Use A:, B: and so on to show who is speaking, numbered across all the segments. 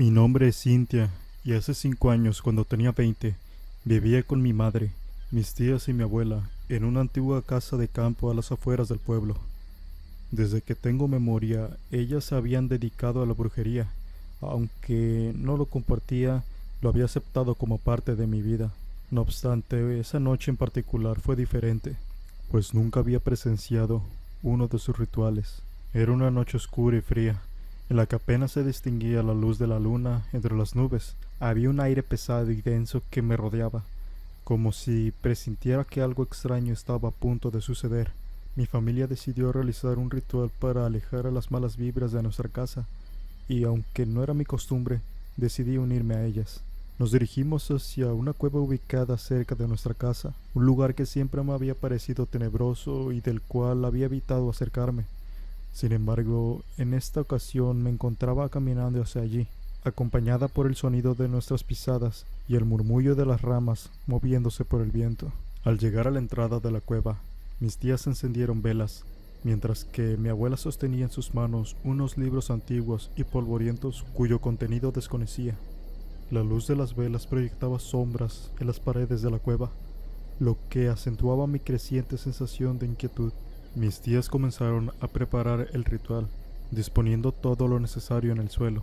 A: Mi nombre es Cintia y hace 5 años, cuando tenía 20, vivía con mi madre, mis tías y mi abuela en una antigua casa de campo a las afueras del pueblo. Desde que tengo memoria, ellas se habían dedicado a la brujería. Aunque no lo compartía, lo había aceptado como parte de mi vida. No obstante, esa noche en particular fue diferente, pues nunca había presenciado uno de sus rituales. Era una noche oscura y fría, en la que apenas se distinguía la luz de la luna entre las nubes. Había un aire pesado y denso que me rodeaba, como si presintiera que algo extraño estaba a punto de suceder. Mi familia decidió realizar un ritual para alejar a las malas vibras de nuestra casa, y aunque no era mi costumbre, decidí unirme a ellas. Nos dirigimos hacia una cueva ubicada cerca de nuestra casa, un lugar que siempre me había parecido tenebroso y del cual había evitado acercarme. Sin embargo, en esta ocasión me encontraba caminando hacia allí, acompañada por el sonido de nuestras pisadas y el murmullo de las ramas moviéndose por el viento. Al llegar a la entrada de la cueva, mis tías encendieron velas, mientras que mi abuela sostenía en sus manos unos libros antiguos y polvorientos cuyo contenido desconocía. La luz de las velas proyectaba sombras en las paredes de la cueva, lo que acentuaba mi creciente sensación de inquietud. Mis tías comenzaron a preparar el ritual, disponiendo todo lo necesario en el suelo.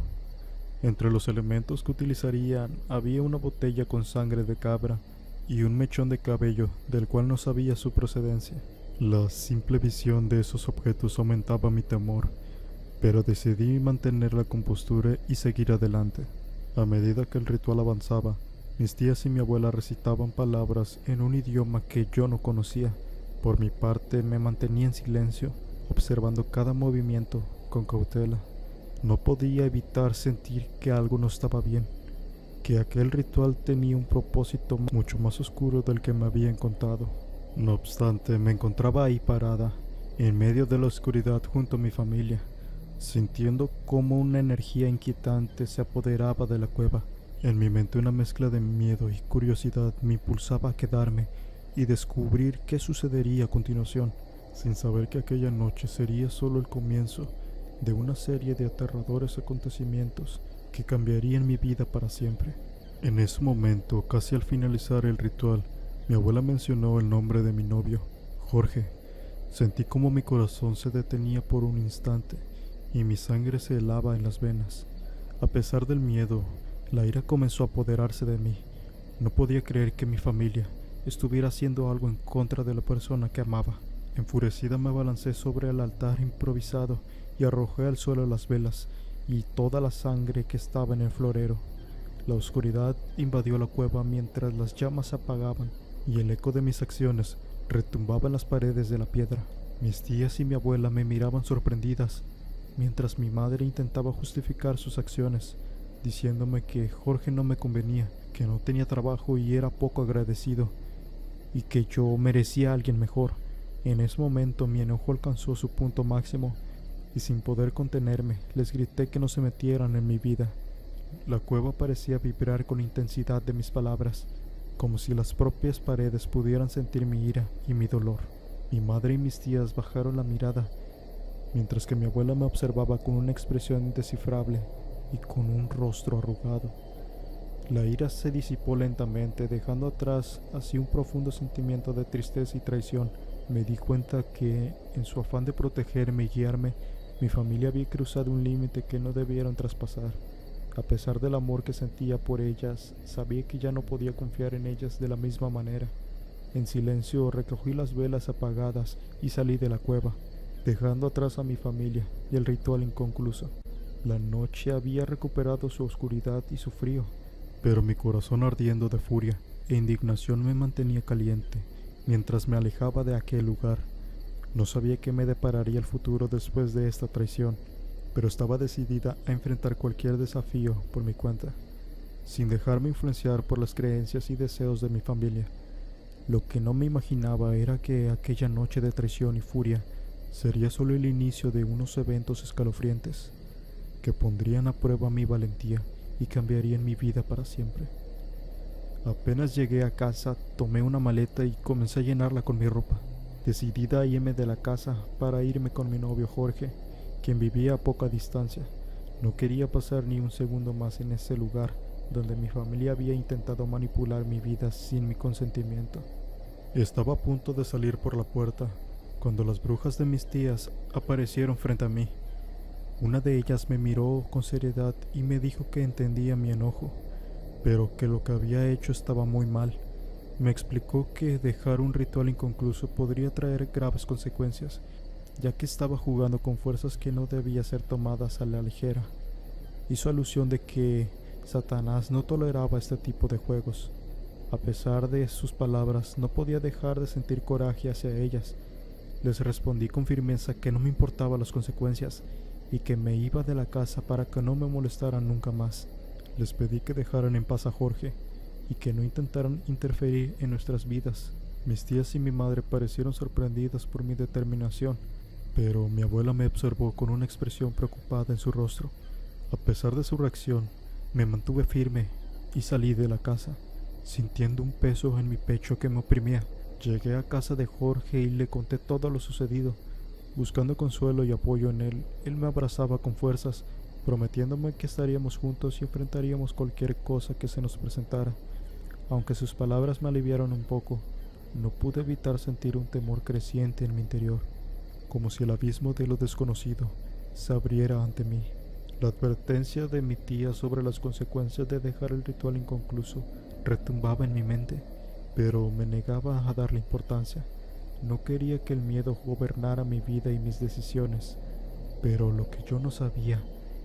A: Entre los elementos que utilizarían había una botella con sangre de cabra y un mechón de cabello del cual no sabía su procedencia. La simple visión de esos objetos aumentaba mi temor, pero decidí mantener la compostura y seguir adelante. A medida que el ritual avanzaba, mis tías y mi abuela recitaban palabras en un idioma que yo no conocía. Por mi parte, me mantenía en silencio, observando cada movimiento con cautela. No podía evitar sentir que algo no estaba bien, que aquel ritual tenía un propósito mucho más oscuro del que me habían contado. No obstante, me encontraba ahí parada, en medio de la oscuridad junto a mi familia, sintiendo cómo una energía inquietante se apoderaba de la cueva. En mi mente una mezcla de miedo y curiosidad me impulsaba a quedarme y descubrir qué sucedería a continuación, sin saber que aquella noche sería solo el comienzo de una serie de aterradores acontecimientos que cambiarían mi vida para siempre. En ese momento, casi al finalizar el ritual, mi abuela mencionó el nombre de mi novio, Jorge. Sentí como mi corazón se detenía por un instante y mi sangre se helaba en las venas. A pesar del miedo, la ira comenzó a apoderarse de mí. No podía creer que mi familia estuviera haciendo algo en contra de la persona que amaba. Enfurecida me abalancé sobre el altar improvisado y arrojé al suelo las velas y toda la sangre que estaba en el florero. La oscuridad invadió la cueva mientras las llamas se apagaban y el eco de mis acciones retumbaba en las paredes de la piedra. Mis tías y mi abuela me miraban sorprendidas, mientras mi madre intentaba justificar sus acciones, diciéndome que Jorge no me convenía, que no tenía trabajo y era poco agradecido, y que yo merecía a alguien mejor. En ese momento mi enojo alcanzó su punto máximo, y sin poder contenerme, les grité que no se metieran en mi vida. La cueva parecía vibrar con intensidad de mis palabras, como si las propias paredes pudieran sentir mi ira y mi dolor. Mi madre y mis tías bajaron la mirada, mientras que mi abuela me observaba con una expresión indescifrable y con un rostro arrugado. La ira se disipó lentamente, dejando atrás así un profundo sentimiento de tristeza y traición. Me di cuenta que, en su afán de protegerme y guiarme, mi familia había cruzado un límite que no debieron traspasar. A pesar del amor que sentía por ellas, sabía que ya no podía confiar en ellas de la misma manera. En silencio recogí las velas apagadas y salí de la cueva, dejando atrás a mi familia y el ritual inconcluso. La noche había recuperado su oscuridad y su frío, pero mi corazón ardiendo de furia e indignación me mantenía caliente mientras me alejaba de aquel lugar. No sabía qué me depararía el futuro después de esta traición, pero estaba decidida a enfrentar cualquier desafío por mi cuenta, sin dejarme influenciar por las creencias y deseos de mi familia. Lo que no me imaginaba era que aquella noche de traición y furia sería solo el inicio de unos eventos escalofriantes que pondrían a prueba mi valentía y cambiarían mi vida para siempre. Apenas llegué a casa, tomé una maleta y comencé a llenarla con mi ropa, decidida a irme de la casa para irme con mi novio Jorge, quien vivía a poca distancia. No quería pasar ni un segundo más en ese lugar donde mi familia había intentado manipular mi vida sin mi consentimiento. Estaba a punto de salir por la puerta cuando las brujas de mis tías aparecieron frente a mí. Una de ellas me miró con seriedad y me dijo que entendía mi enojo, pero que lo que había hecho estaba muy mal. Me explicó que dejar un ritual inconcluso podría traer graves consecuencias, ya que estaba jugando con fuerzas que no debían ser tomadas a la ligera. Hizo alusión de que Satanás no toleraba este tipo de juegos. A pesar de sus palabras, no podía dejar de sentir coraje hacia ellas. Les respondí con firmeza que no me importaban las consecuencias y que me iba de la casa para que no me molestaran nunca más. Les pedí que dejaran en paz a Jorge y que no intentaran interferir en nuestras vidas. Mis tías y mi madre parecieron sorprendidas por mi determinación, pero mi abuela me observó con una expresión preocupada en su rostro. A pesar de su reacción, me mantuve firme y salí de la casa, sintiendo un peso en mi pecho que me oprimía. Llegué a casa de Jorge y le conté todo lo sucedido. Buscando consuelo y apoyo en él, él me abrazaba con fuerzas, prometiéndome que estaríamos juntos y enfrentaríamos cualquier cosa que se nos presentara. Aunque sus palabras me aliviaron un poco, no pude evitar sentir un temor creciente en mi interior, como si el abismo de lo desconocido se abriera ante mí. La advertencia de mi tía sobre las consecuencias de dejar el ritual inconcluso retumbaba en mi mente, pero me negaba a darle importancia. No quería que el miedo gobernara mi vida y mis decisiones, pero lo que yo no sabía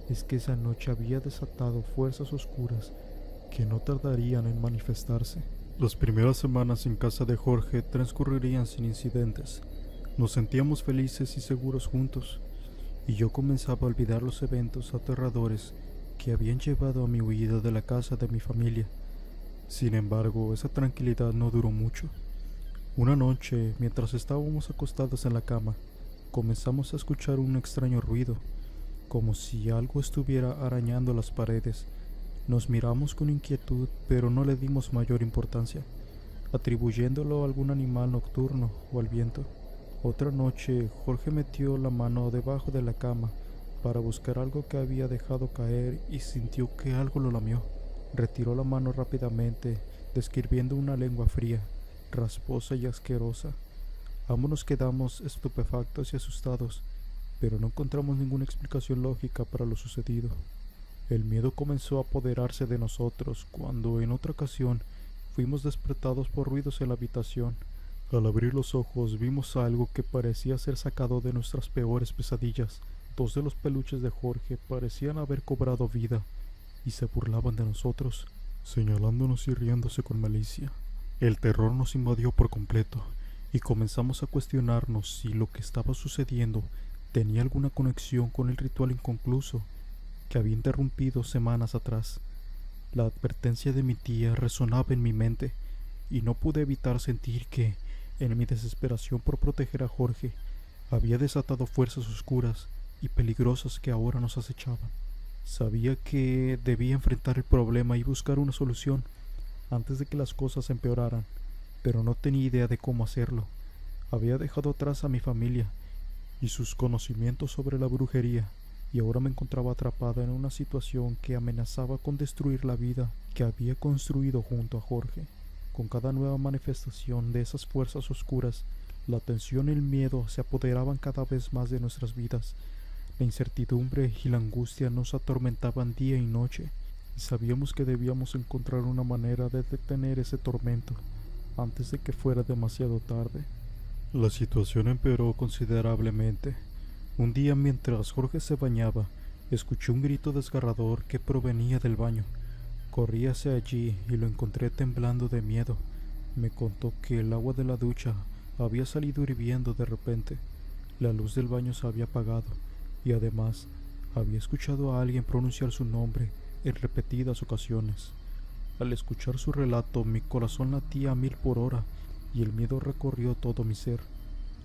A: es que esa noche había desatado fuerzas oscuras que no tardarían en manifestarse. Las primeras semanas en casa de Jorge transcurrirían sin incidentes. Nos sentíamos felices y seguros juntos, y yo comenzaba a olvidar los eventos aterradores que habían llevado a mi huida de la casa de mi familia. Sin embargo, esa tranquilidad no duró mucho. Una noche, mientras estábamos acostados en la cama, comenzamos a escuchar un extraño ruido, como si algo estuviera arañando las paredes. Nos miramos con inquietud, pero no le dimos mayor importancia, atribuyéndolo a algún animal nocturno o al viento. Otra noche, Jorge metió la mano debajo de la cama para buscar algo que había dejado caer y sintió que algo lo lamió. Retiró la mano rápidamente, describiendo una lengua fría, rasposa y asquerosa. Ambos nos quedamos estupefactos y asustados, pero no encontramos ninguna explicación lógica para lo sucedido. El miedo comenzó a apoderarse de nosotros cuando, en otra ocasión, fuimos despertados por ruidos en la habitación. Al abrir los ojos vimos algo que parecía ser sacado de nuestras peores pesadillas. Dos de los peluches de Jorge parecían haber cobrado vida y se burlaban de nosotros, señalándonos y riéndose con malicia. El terror nos invadió por completo y comenzamos a cuestionarnos si lo que estaba sucediendo tenía alguna conexión con el ritual inconcluso que había interrumpido semanas atrás. La advertencia de mi tía resonaba en mi mente y no pude evitar sentir que, en mi desesperación por proteger a Jorge, había desatado fuerzas oscuras y peligrosas que ahora nos acechaban. Sabía que debía enfrentar el problema y buscar una solución antes de que las cosas empeoraran, pero no tenía idea de cómo hacerlo. Había dejado atrás a mi familia y sus conocimientos sobre la brujería, y ahora me encontraba atrapada en una situación que amenazaba con destruir la vida que había construido junto a Jorge. Con cada nueva manifestación de esas fuerzas oscuras, la tensión y el miedo se apoderaban cada vez más de nuestras vidas. La incertidumbre y la angustia nos atormentaban día y noche, y sabíamos que debíamos encontrar una manera de detener ese tormento antes de que fuera demasiado tarde. La situación empeoró considerablemente. Un día, mientras Jorge se bañaba, escuché un grito desgarrador que provenía del baño. Corrí hacia allí y lo encontré temblando de miedo. Me contó que el agua de la ducha había salido hirviendo de repente. La luz del baño se había apagado y además había escuchado a alguien pronunciar su nombre en repetidas ocasiones. Al escuchar su relato, mi corazón latía a 1000 por hora y el miedo recorrió todo mi ser.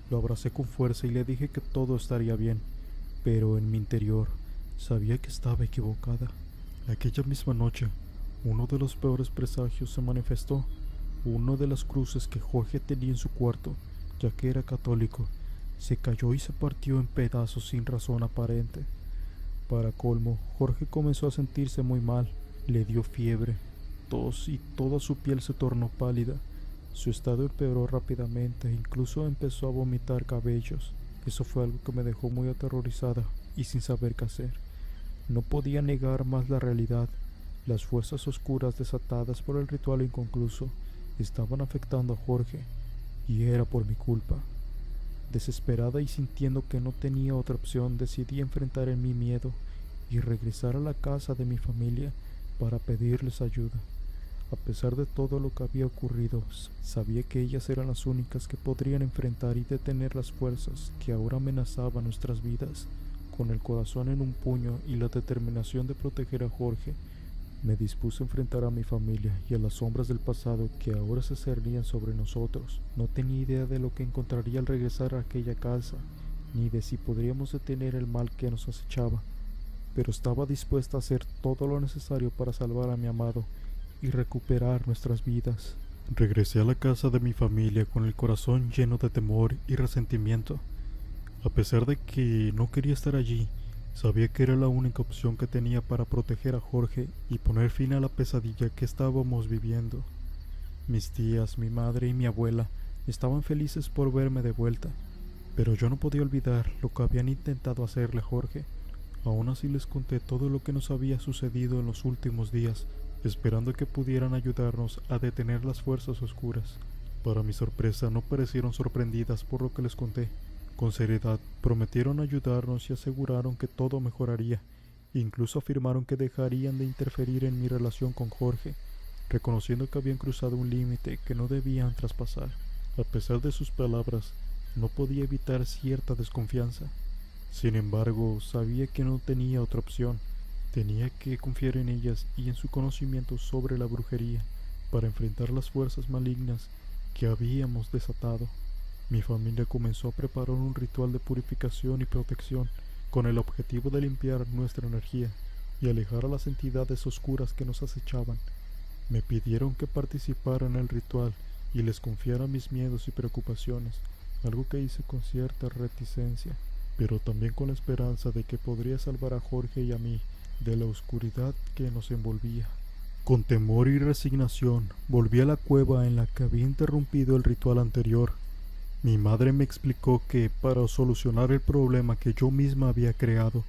A: Lo abracé con fuerza y le dije que todo estaría bien, pero en mi interior sabía que estaba equivocada. Aquella misma noche, uno de los peores presagios se manifestó. Una de las cruces que Jorge tenía en su cuarto, ya que era católico, se cayó y se partió en pedazos sin razón aparente. Para colmo, Jorge comenzó a sentirse muy mal. Le dio fiebre, tos y toda su piel se tornó pálida. Su estado empeoró rápidamente e incluso empezó a vomitar cabellos. Eso fue algo que me dejó muy aterrorizada y sin saber qué hacer. No podía negar más la realidad. Las fuerzas oscuras desatadas por el ritual inconcluso estaban afectando a Jorge, y era por mi culpa. Desesperada y sintiendo que no tenía otra opción, decidí enfrentar en mi miedo y regresar a la casa de mi familia para pedirles ayuda. A pesar de todo lo que había ocurrido, sabía que ellas eran las únicas que podrían enfrentar y detener las fuerzas que ahora amenazaban nuestras vidas. Con el corazón en un puño y la determinación de proteger a Jorge, me dispuse a enfrentar a mi familia y a las sombras del pasado que ahora se cernían sobre nosotros. No tenía idea de lo que encontraría al regresar a aquella casa, ni de si podríamos detener el mal que nos acechaba, pero estaba dispuesta a hacer todo lo necesario para salvar a mi amado y recuperar nuestras vidas. Regresé a la casa de mi familia con el corazón lleno de temor y resentimiento. A pesar de que no quería estar allí, sabía que era la única opción que tenía para proteger a Jorge y poner fin a la pesadilla que estábamos viviendo. Mis tías, mi madre y mi abuela estaban felices por verme de vuelta, pero yo no podía olvidar lo que habían intentado hacerle a Jorge. Aún así les conté todo lo que nos había sucedido en los últimos días, esperando que pudieran ayudarnos a detener las fuerzas oscuras. Para mi sorpresa, no parecieron sorprendidas por lo que les conté. Con seriedad, prometieron ayudarnos y aseguraron que todo mejoraría. Incluso afirmaron que dejarían de interferir en mi relación con Jorge, reconociendo que habían cruzado un límite que no debían traspasar. A pesar de sus palabras, no podía evitar cierta desconfianza. Sin embargo, sabía que no tenía otra opción. Tenía que confiar en ellas y en su conocimiento sobre la brujería para enfrentar las fuerzas malignas que habíamos desatado. Mi familia comenzó a preparar un ritual de purificación y protección con el objetivo de limpiar nuestra energía y alejar a las entidades oscuras que nos acechaban. Me pidieron que participara en el ritual y les confiara mis miedos y preocupaciones, algo que hice con cierta reticencia, pero también con la esperanza de que podría salvar a Jorge y a mí de la oscuridad que nos envolvía. Con temor y resignación, volví a la cueva en la que había interrumpido el ritual anterior. Mi madre me explicó que, para solucionar el problema que yo misma había creado,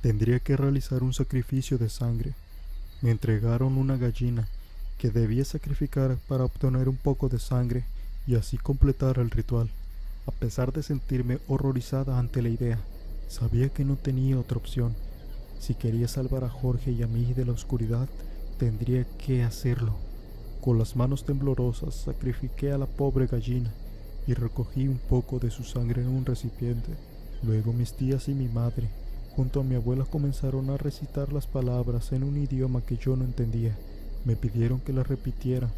A: tendría que realizar un sacrificio de sangre. Me entregaron una gallina que debía sacrificar para obtener un poco de sangre y así completar el ritual. A pesar de sentirme horrorizada ante la idea, sabía que no tenía otra opción. Si quería salvar a Jorge y a mí de la oscuridad, tendría que hacerlo. Con las manos temblorosas sacrifiqué a la pobre gallina y recogí un poco de su sangre en un recipiente. Luego mis tías y mi madre, junto a mi abuela, comenzaron a recitar las palabras en un idioma que yo no entendía. Me pidieron que las repitiera,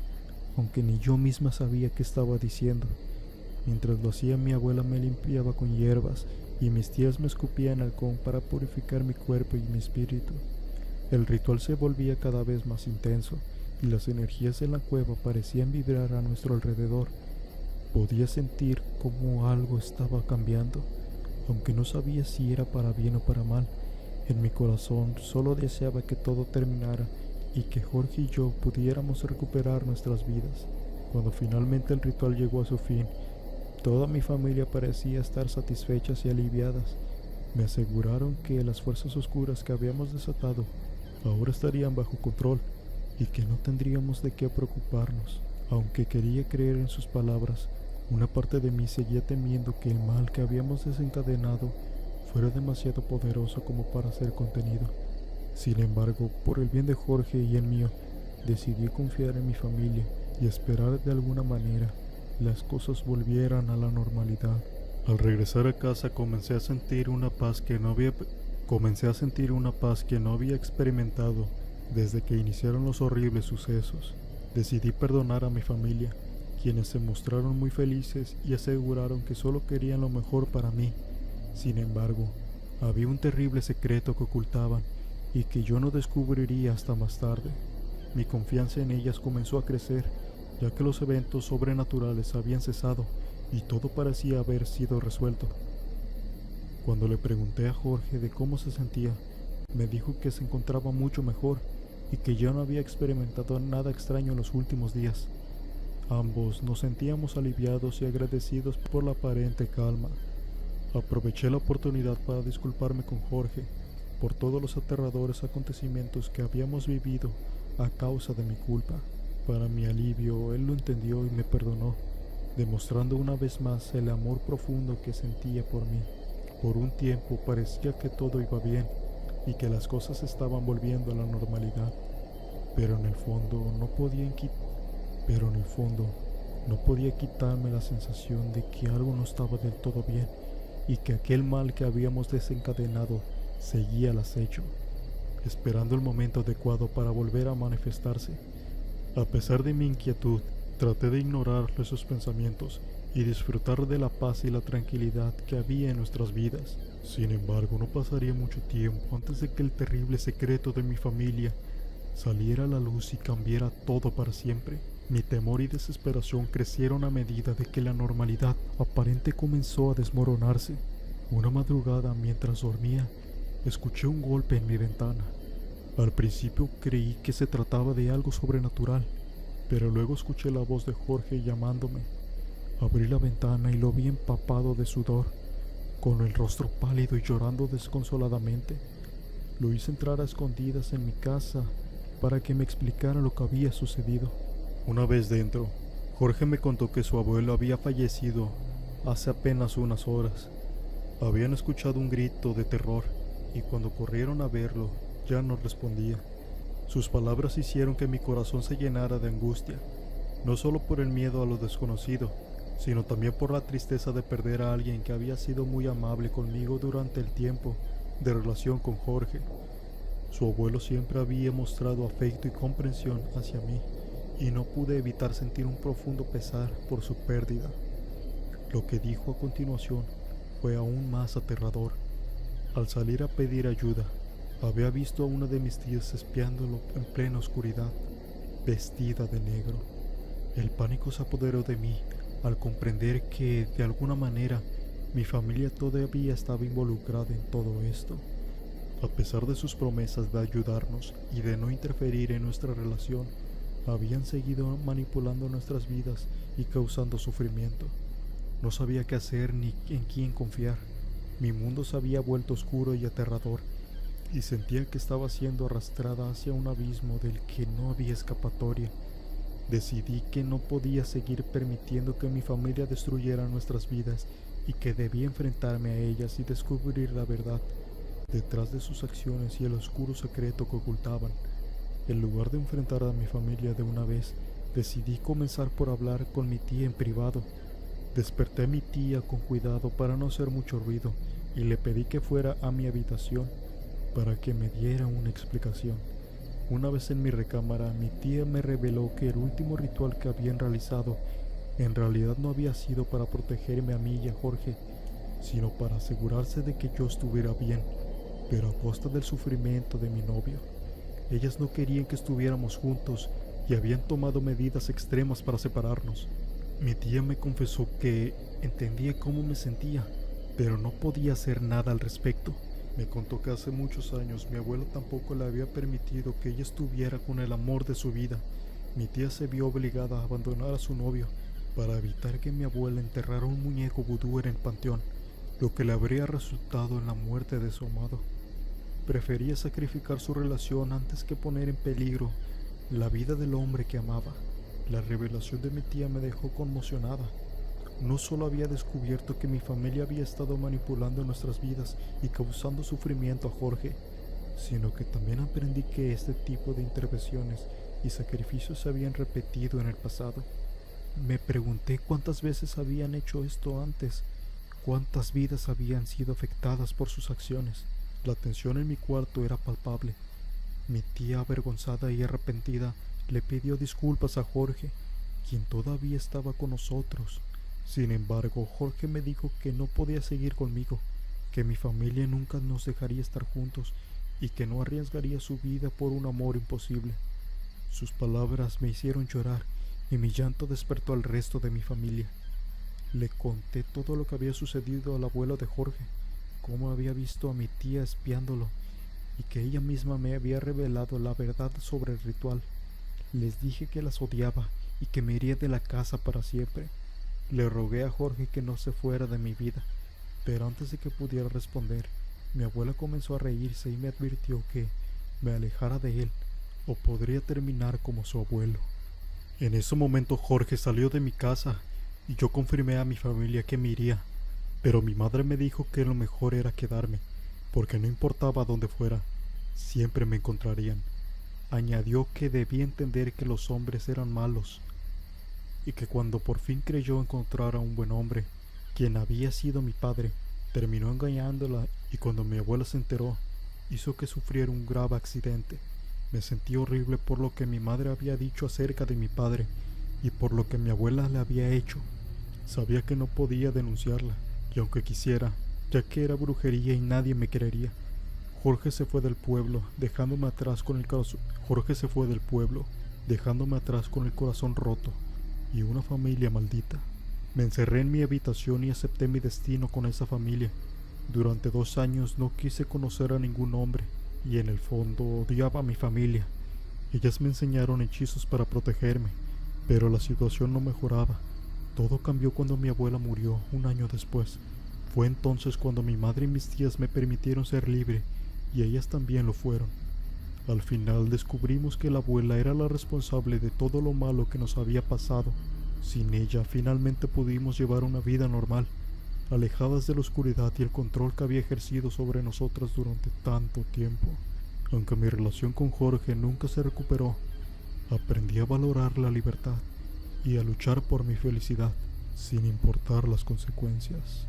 A: aunque ni yo misma sabía qué estaba diciendo. Mientras lo hacía, mi abuela me limpiaba con hierbas y mis tías me escupían alcohol para purificar mi cuerpo y mi espíritu. El ritual se volvía cada vez más intenso y las energías en la cueva parecían vibrar a nuestro alrededor. Podía sentir cómo algo estaba cambiando, aunque no sabía si era para bien o para mal. En mi corazón solo deseaba que todo terminara y que Jorge y yo pudiéramos recuperar nuestras vidas. Cuando finalmente el ritual llegó a su fin, toda mi familia parecía estar satisfechas y aliviadas. Me aseguraron que las fuerzas oscuras que habíamos desatado ahora estarían bajo control y que no tendríamos de qué preocuparnos. Aunque quería creer en sus palabras, una parte de mí seguía temiendo que el mal que habíamos desencadenado fuera demasiado poderoso como para ser contenido. Sin embargo, por el bien de Jorge y el mío, decidí confiar en mi familia y esperar de alguna manera las cosas volvieran a la normalidad. Al regresar a casa comencé a sentir una paz que no había experimentado desde que iniciaron los horribles sucesos. Decidí perdonar a mi familia, quienes se mostraron muy felices y aseguraron que solo querían lo mejor para mí. Sin embargo, había un terrible secreto que ocultaban y que yo no descubriría hasta más tarde. Mi confianza en ellas comenzó a crecer, ya que los eventos sobrenaturales habían cesado y todo parecía haber sido resuelto. Cuando le pregunté a Jorge de cómo se sentía, Me dijo que se encontraba mucho mejor y que ya no había experimentado nada extraño en los últimos días. Ambos nos sentíamos aliviados y agradecidos por la aparente calma. Aproveché la oportunidad para disculparme con Jorge por todos los aterradores acontecimientos que habíamos vivido a causa de mi culpa. Para mi alivio, él lo entendió y me perdonó, demostrando una vez más el amor profundo que sentía por mí. Por un tiempo parecía que todo iba bien y que las cosas estaban volviendo a la normalidad, pero en el fondo no podía quitarme la sensación de que algo no estaba del todo bien y que aquel mal que habíamos desencadenado seguía al acecho, esperando el momento adecuado para volver a manifestarse. A pesar de mi inquietud, traté de ignorar esos pensamientos y disfrutar de la paz y la tranquilidad que había en nuestras vidas. Sin embargo, no pasaría mucho tiempo antes de que el terrible secreto de mi familia saliera a la luz y cambiara todo para siempre. Mi temor y desesperación crecieron a medida de que la normalidad aparente comenzó a desmoronarse. Una madrugada, mientras dormía, escuché un golpe en mi ventana. Al principio creí que se trataba de algo sobrenatural, pero luego escuché la voz de Jorge llamándome. Abrí la ventana y lo vi empapado de sudor, con el rostro pálido y llorando desconsoladamente. Lo hice entrar a escondidas en mi casa para que me explicara lo que había sucedido. Una vez dentro, Jorge me contó que su abuelo había fallecido hace apenas unas horas. Habían escuchado un grito de terror y cuando corrieron a verlo, ya no respondía. Sus palabras hicieron que mi corazón se llenara de angustia, no solo por el miedo a lo desconocido, sino también por la tristeza de perder a alguien que había sido muy amable conmigo durante el tiempo de relación con Jorge. Su abuelo siempre había mostrado afecto y comprensión hacia mí, y no pude evitar sentir un profundo pesar por su pérdida. Lo que dijo a continuación fue aún más aterrador. Al salir a pedir ayuda, había visto a una de mis tías espiándolo en plena oscuridad, vestida de negro. El pánico se apoderó de mí al comprender que, de alguna manera, mi familia todavía estaba involucrada en todo esto. A pesar de sus promesas de ayudarnos y de no interferir en nuestra relación, habían seguido manipulando nuestras vidas y causando sufrimiento. No sabía qué hacer ni en quién confiar. Mi mundo se había vuelto oscuro y aterrador, y sentía que estaba siendo arrastrada hacia un abismo del que no había escapatoria. Decidí que no podía seguir permitiendo que mi familia destruyera nuestras vidas y que debía enfrentarme a ellas y descubrir la verdad detrás de sus acciones y el oscuro secreto que ocultaban. En lugar de enfrentar a mi familia de una vez, decidí comenzar por hablar con mi tía en privado. Desperté a mi tía con cuidado para no hacer mucho ruido y le pedí que fuera a mi habitación para que me diera una explicación. Una vez en mi recámara, mi tía me reveló que el último ritual que habían realizado en realidad no había sido para protegerme a mí y a Jorge, sino para asegurarse de que yo estuviera bien, pero a costa del sufrimiento de mi novio. Ellas no querían que estuviéramos juntos y habían tomado medidas extremas para separarnos. Mi tía me confesó que entendía cómo me sentía, pero no podía hacer nada al respecto. Me contó que hace muchos años mi abuelo tampoco le había permitido que ella estuviera con el amor de su vida. Mi tía se vio obligada a abandonar a su novio para evitar que mi abuela enterrara un muñeco vudú en el panteón, lo que le habría resultado en la muerte de su amado. Prefería sacrificar su relación antes que poner en peligro la vida del hombre que amaba. La revelación de mi tía me dejó conmocionada. No solo había descubierto que mi familia había estado manipulando nuestras vidas y causando sufrimiento a Jorge, sino que también aprendí que este tipo de intervenciones y sacrificios se habían repetido en el pasado. Me pregunté cuántas veces habían hecho esto antes, cuántas vidas habían sido afectadas por sus acciones. La tensión en mi cuarto era palpable. Mi tía, avergonzada y arrepentida, le pidió disculpas a Jorge, quien todavía estaba con nosotros. Sin embargo, Jorge me dijo que no podía seguir conmigo, que mi familia nunca nos dejaría estar juntos y que no arriesgaría su vida por un amor imposible. Sus palabras me hicieron llorar y mi llanto despertó al resto de mi familia. Le conté todo lo que había sucedido al abuelo de Jorge, cómo había visto a mi tía espiándolo y que ella misma me había revelado la verdad sobre el ritual. Les dije que las odiaba y que me iría de la casa para siempre. Le rogué a Jorge que no se fuera de mi vida, pero antes de que pudiera responder, mi abuela comenzó a reírse y me advirtió que me alejara de él o podría terminar como su abuelo. En ese momento Jorge salió de mi casa y yo confirmé a mi familia que me iría, pero mi madre me dijo que lo mejor era quedarme, porque no importaba dónde fuera, siempre me encontrarían. Añadió que debía entender que los hombres eran malos y que cuando por fin creyó encontrar a un buen hombre, quien había sido mi padre, terminó engañándola y cuando mi abuela se enteró, hizo que sufriera un grave accidente. Me sentí horrible por lo que mi madre había dicho acerca de mi padre y por lo que mi abuela le había hecho. Sabía que no podía denunciarla, y aunque quisiera, ya que era brujería y nadie me creería. Jorge se fue del pueblo, dejándome atrás con el corazón roto y una familia maldita. Me encerré en mi habitación y acepté mi destino con esa familia. Durante 2 años no quise conocer a ningún hombre y en el fondo odiaba a mi familia. Ellas me enseñaron hechizos para protegerme, pero la situación no mejoraba. Todo cambió cuando mi abuela murió 1 año después. Fue entonces cuando mi madre y mis tías me permitieron ser libre y ellas también lo fueron. Al final descubrimos que la abuela era la responsable de todo lo malo que nos había pasado. Sin ella finalmente pudimos llevar una vida normal, alejadas de la oscuridad y el control que había ejercido sobre nosotras durante tanto tiempo. Aunque mi relación con Jorge nunca se recuperó, aprendí a valorar la libertad y a luchar por mi felicidad, sin importar las consecuencias.